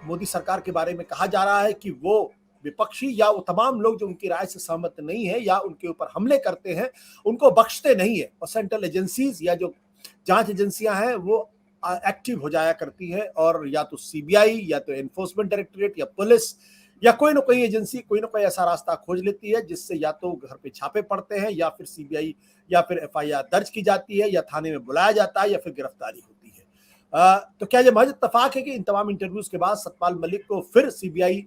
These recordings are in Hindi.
मोदी सरकार के बारे में कहा जा रहा है कि वो विपक्षी या वो तमाम लोग जो उनकी राय से सहमत नहीं है या उनके ऊपर हमले करते हैं, उनको बख्शते नहीं है। और सेंट्रल एजेंसीज या जो जांच एजेंसियां हैं वो एक्टिव हो जाया करती है, और या तो सीबीआई या तो एनफोर्समेंट डायरेक्टरेट या पुलिस या कोई ना कोई एजेंसी कोई ना कोई ऐसा रास्ता खोज लेती है जिससे या तो घर पे छापे पड़ते हैं या फिर सीबीआई या फिर एफआईआर दर्ज की जाती है या थाने में बुलाया जाता है या फिर गिरफ्तारी होती है। तो क्या ये महज इत्तेफाक है कि इन तमाम इंटरव्यूज के बाद सतपाल मलिक को फिर सीबीआई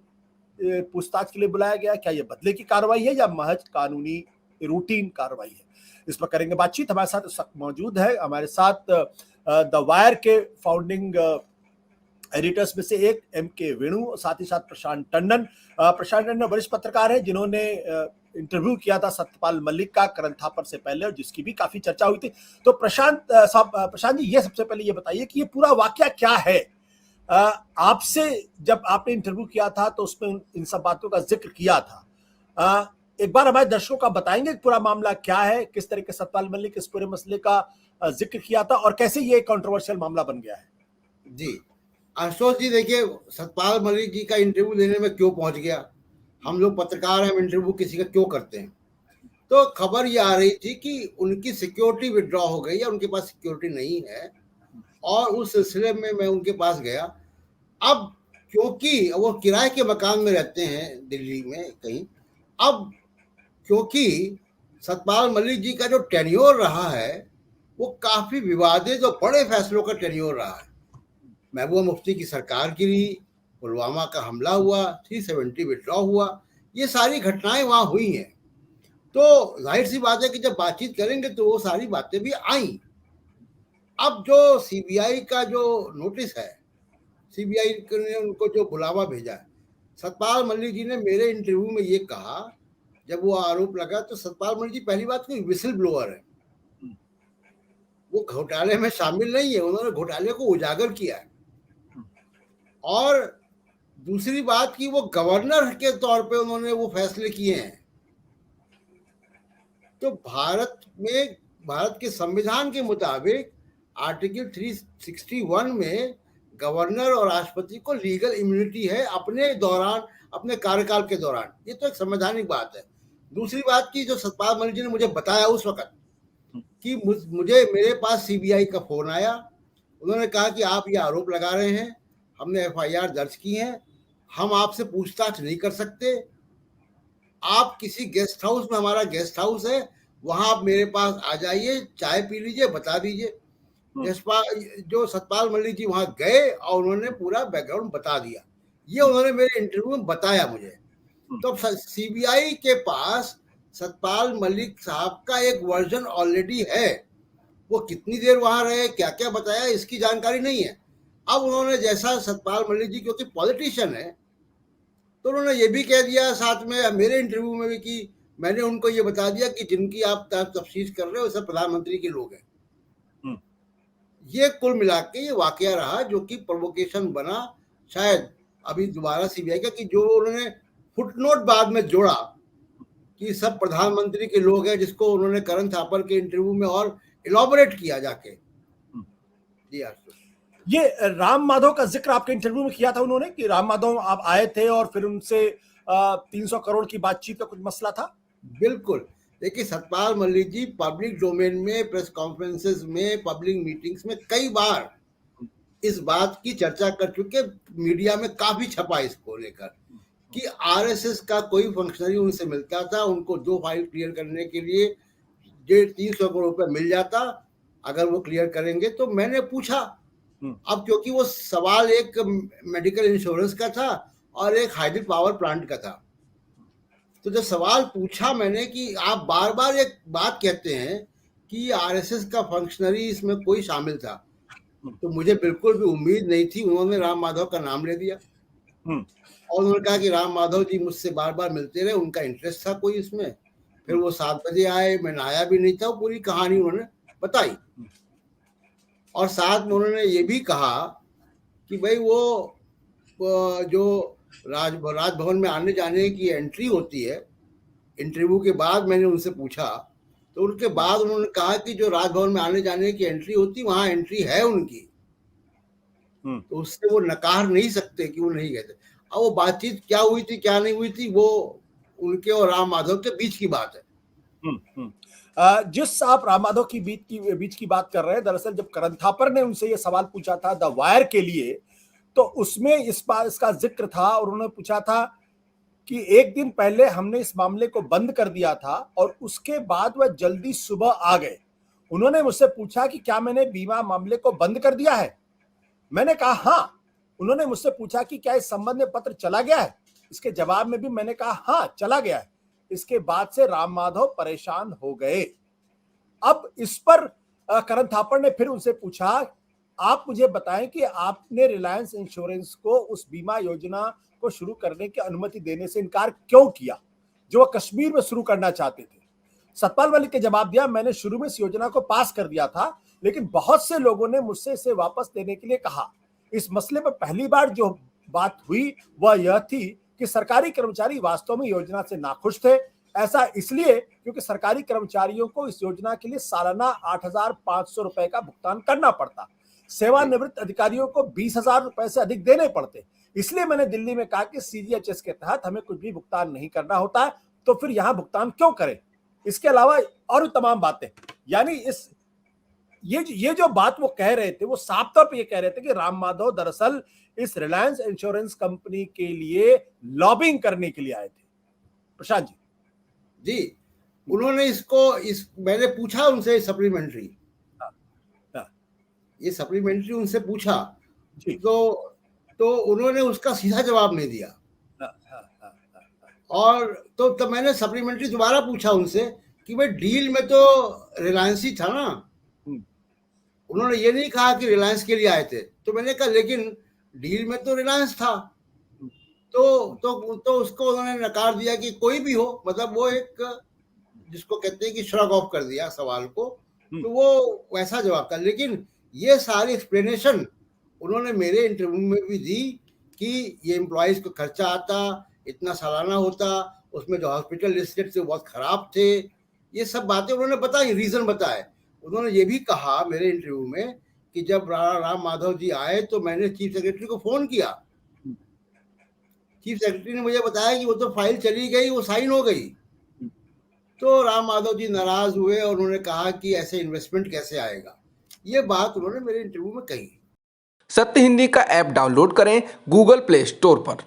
पूछताछ के लिए बुलाया गया? क्या ये बदले की कार्रवाई है या महज कानूनी रूटीन कार्रवाई है? इस पर करेंगे बातचीत। हमारे साथ इस वक्त मौजूद है, हमारे साथ द वायर के फाउंडिंग एडिटर्स में से एक एम.के. वेणु, साथ ही साथ प्रशांत टंडन। प्रशांत टंडन वरिष्ठ पत्रकार है जिन्होंने इंटरव्यू किया था सत्यपाल मलिक का करण थापर से पहले, और जिसकी भी काफी चर्चा हुई थी। तो प्रशांत जी, ये सबसे पहले ये बताइए कि ये पूरा वाकया क्या है? आपसे जब आपने इंटरव्यू किया था तो उसमें इन सब बातों का जिक्र किया था। एक बार हमारे दर्शकों का बताएंगे पूरा मामला क्या है, किस तरह के सतपाल मलिक इस पूरे मसले का जिक्र किया था और कैसे ये कंट्रोवर्शियल मामला बन गया है? जी आशुतोष जी, देखिए, सतपाल मलिक जी का इंटरव्यू लेने में क्यों पहुंच गया? हम लोग पत्रकार हैं, हम इंटरव्यू किसी का क्यों करते हैं? तो खबर ये आ रही थी कि उनकी सिक्योरिटी विड्रॉ हो गई या उनके पास सिक्योरिटी नहीं है, और उस सिलसिले में मैं उनके पास गया। अब क्योंकि वो किराए के मकान में रहते हैं दिल्ली में कहीं, अब क्योंकि सतपाल मलिक जी का जो टेन्योर रहा है वो काफी विवादित और बड़े फैसलों का टेन्योर रहा है। महबूबा मुफ्ती की सरकार गिरी, पुलवामा का हमला हुआ, 370 विड्रॉ हुआ, ये सारी घटनाएं वहां हुई हैं। तो जाहिर सी बात है कि जब बातचीत करेंगे तो वो सारी बातें भी आई। अब जो सीबीआई का जो नोटिस है, सीबीआई ने उनको जो बुलावा भेजा है, सतपाल मलिक जी ने मेरे इंटरव्यू में ये कहा, जब वो आरोप लगा, तो सतपाल मलिक जी पहली बात कोई विसल ब्लोअर है, वो घोटाले में शामिल नहीं है, उन्होंने घोटाले को उजागर किया है। और दूसरी बात कि वो गवर्नर के तौर पे उन्होंने वो फैसले किए हैं। तो भारत के संविधान के मुताबिक आर्टिकल 361 में गवर्नर और राष्ट्रपति को लीगल इम्यूनिटी है अपने दौरान, अपने कार्यकाल के दौरान। ये तो एक संवैधानिक बात है। दूसरी बात की जो सतपाल मलिक जी ने मुझे बताया उस वक्त कि मेरे पास सीबीआई का फोन आया, उन्होंने कहा कि आप ये आरोप लगा रहे हैं, हमने एफआईआर दर्ज की है, हम आपसे पूछताछ नहीं कर सकते, आप किसी गेस्ट हाउस में, हमारा गेस्ट हाउस है, वहां आप मेरे पास आ जाइए, चाय पी लीजिए, बता दीजिए। जो सतपाल मलिक जी वहां गए और उन्होंने पूरा बैकग्राउंड बता दिया। ये उन्होंने मेरे इंटरव्यू में बताया मुझे। तो सीबीआई के पास सतपाल मलिक साहब का एक वर्जन ऑलरेडी है। वो कितनी देर वहां रहे, क्या क्या बताया, इसकी जानकारी नहीं है। अब उन्होंने जैसा सतपाल मलिक जी क्योंकि पॉलिटिशियन है, तो उन्होंने ये भी कह दिया साथ में मेरे इंटरव्यू में भी कि मैंने उनको ये बता दिया कि जिनकी आप तफ्तीश कर रहे हो सब प्रधानमंत्री के लोग हैं। ये कुल मिला के ये वाकया रहा जो कि प्रोवोकेशन बना, शायद अभी दोबारा सीबीआई का, कि जो उन्होंने फुटनोट बाद में जोड़ा कि सब प्रधानमंत्री के लोग हैं, जिसको उन्होंने करण थापर के इंटरव्यू में और इलॉबरेट किया जाके। जी ये राम माधव का जिक्र आपके इंटरव्यू में किया था उन्होंने कि राम माधव आप आए थे और फिर उनसे 300 करोड़ की बातचीत का कुछ मसला था? बिल्कुल। देखिए, सतपाल मलिक जी पब्लिक डोमेन में, प्रेस कॉन्फ्रेंसेस में, पब्लिक मीटिंग्स में कई बार इस बात की चर्चा कर चुके, मीडिया में काफी छपा इसको लेकर कि आरएसएस का कोई फंक्शनरी उनसे मिलता था, उनको 2 फाइल क्लियर करने के लिए 300 करोड़ रुपए मिल जाता अगर वो क्लियर करेंगे। तो मैंने पूछा, अब क्योंकि वो सवाल एक मेडिकल इंश्योरेंस का था और एक हाइड्रो पावर प्लांट का था, तो जब सवाल पूछा मैंने कि आप बार बार एक बात कहते हैं कि आरएसएस का फंक्शनरी इसमें कोई शामिल था, तो मुझे बिल्कुल भी उम्मीद नहीं थी। उन्होंने राम माधव का नाम ले दिया और उन्होंने कहा कि राम माधव जी मुझसे बार बार मिलते रहे, उनका इंटरेस्ट था कोई इसमें। फिर वो 7 बजे आए, मैं आया भी नहीं था, पूरी कहानी उन्होंने बताई। और साथ में उन्होंने ये भी कहा कि भाई वो जो राजभवन में आने जाने की एंट्री होती है, इंटरव्यू के बाद मैंने उनसे पूछा, तो उनके बाद उन्होंने कहा कि जो राजभवन में आने जाने की एंट्री होती, वहां एंट्री है उनकी, तो उससे वो नकार नहीं सकते कि वो नहीं गए थे। अब वो बातचीत क्या हुई थी क्या नहीं हुई थी वो उनके और राम माधव के बीच की बात है। जिस आप राम माधव की बीच की बात कर रहे हैं, दरअसल जब करण थापर ने उनसे ये सवाल पूछा था द वायर के लिए, तो उसमें इसका जिक्र था और उन्होंने पूछा था कि एक दिन पहले हमने इस मामले को बंद कर दिया था और उसके बाद वह जल्दी सुबह आ गए। उन्होंने मुझसे पूछा कि क्या मैंने बीमा मामले को बंद कर दिया है। मैंने कहा हाँ। उन्होंने मुझसे पूछा कि क्या इस संबंध में पत्र चला गया है। इसके जवाब में भी मैंने कहा हाँ, चला गया है। इसके बाद से राम माधव परेशान हो गए। अब इस पर करण थापर ने फिर उनसे पूछा, आप मुझे बताएं कि आपने रिलायंस इंश्योरेंस को उस बीमा योजना को शुरू करने की अनुमति देने से इनकार क्यों किया जो वह कश्मीर में शुरू करना चाहते थे। सतपाल मलिक ने जवाब दिया, मैंने शुरू में इस योजना को पास कर दिया था, लेकिन बहुत से लोगों ने मुझसे इसे वापस लेने के लिए कहा। इस मसले पर पहली बार जो बात हुई वह यह थी कि सरकारी कर्मचारी वास्तव में योजना से नाखुश थे। ऐसा इसलिए क्योंकि सरकारी कर्मचारियों को इस योजना के लिए सालाना 8,500 रुपए का भुगतान करना पड़ता। सेवानिवृत्त अधिकारियों को 20,000 रुपए से अधिक देने पड़ते। इसलिए मैंने दिल्ली में कहा कि सीजीएचएस के तहत हमें कुछ भी भुगतान नहीं करना होता है, तो फिर यहां भुगतान क्यों करें। इसके अलावा और तमाम बातें, यानी ये जो बात वो कह रहे थे, वो साफ तौर पे ये कह रहे थे कि राम माधव दरअसल इस रिलायंस इंश्योरेंस कंपनी के लिए लॉबिंग करने के लिए आए थे। प्रशांत जी, उन्होंने मैंने पूछा उनसे सप्लीमेंट्री, ये सप्लीमेंट्री उनसे पूछा तो उन्होंने उसका सीधा जवाब नहीं दिया। और तो तब मैंने सप्लीमेंट्री दोबारा पूछा उनसे कि भाई डील में तो रिलायंस ही था ना। उन्होंने ये नहीं कहा कि रिलायंस के लिए आए थे। तो मैंने कहा लेकिन डील में तो रिलायंस था। तो उसको उन्होंने नकार दिया कि कोई भी हो, मतलब वो एक जिसको कहते हैं कि श्रग ऑफ कर दिया सवाल को। तो वो वैसा जवाब था। लेकिन ये सारी एक्सप्लेनेशन उन्होंने मेरे इंटरव्यू में भी दी कि ये एम्प्लॉइज को खर्चा आता, इतना सालाना होता, उसमें जो हॉस्पिटल लिस्टेड थे बहुत खराब थे, ये सब बातें उन्होंने बताई, रीजन बताए। उन्होंने ये भी कहा मेरे इंटरव्यू में कि जब राम माधव जी आए तो मैंने चीफ सेक्रेटरी को फोन किया। चीफ सेक्रेटरी ने मुझे बताया कि वो तो फाइल चली गई, वो साइन हो गई। तो राम माधव जी नाराज हुए और उन्होंने कहा कि ऐसे इन्वेस्टमेंट कैसे आएगा। ये बात उन्होंने मेरे इंटरव्यू में कही। सत्य हिंदी का ऐप डाउनलोड करें गूगल प्ले स्टोर पर।